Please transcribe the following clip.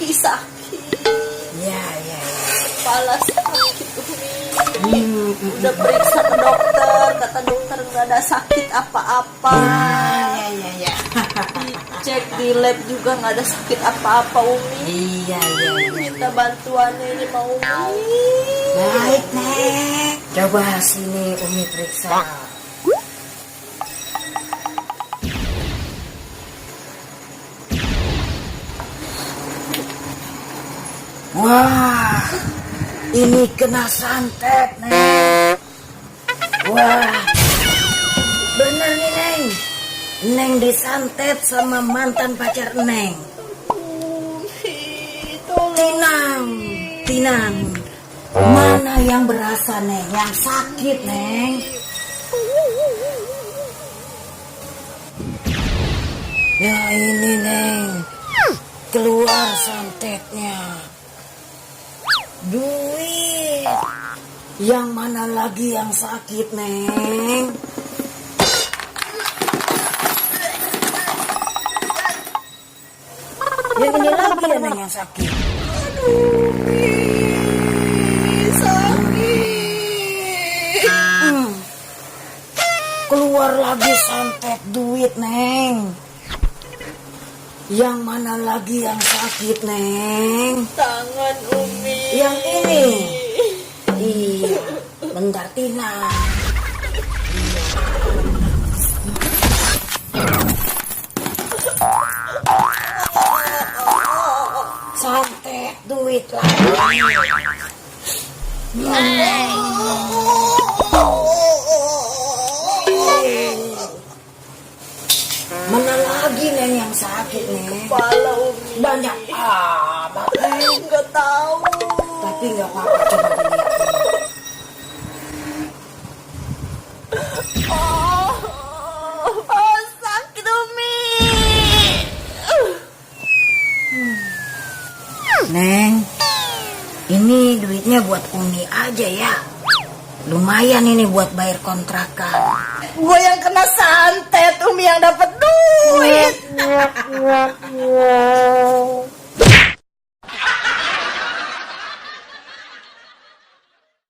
kaki sakit. Ya. Kepala sakit Umi. Udah periksa ke dokter, kata dokter nggak ada sakit apa-apa. Ya. Dicek di lab juga nggak ada sakit apa-apa Umi. Iya. Minta bantuannya ini mau Umi. Baik, Neng. Coba sini Umi periksa. Wah, ini kena santet, Neng. Wah, bener nih, Neng. Neng disantet sama mantan pacar Neng. Tinang. Mana yang berasa, Neng? Yang sakit, Neng? Ya ini, Neng. Keluar santetnya. Duit. Yang mana lagi yang sakit, Neng? Yang ini lagi ya, Neng, yang sakit. Sakit. Keluar lagi santet duit, Neng. Yang mana lagi yang sakit, Neng? Tangan Umi. Yang ini. Iya, bentar Tina. Santet duit lagi. Mana lagi, Neng, yang sakit, Neng? Kepala Umi. Banyak amat, Neng. Nggak tahu. Tapi nggak apa-apa, coba dilihat. Sakit Umi. Neng, ini duitnya buat Umi aja ya. Lumayan ini buat bayar kontrakan. Gue yang kena santet, Umi yang dapat duit.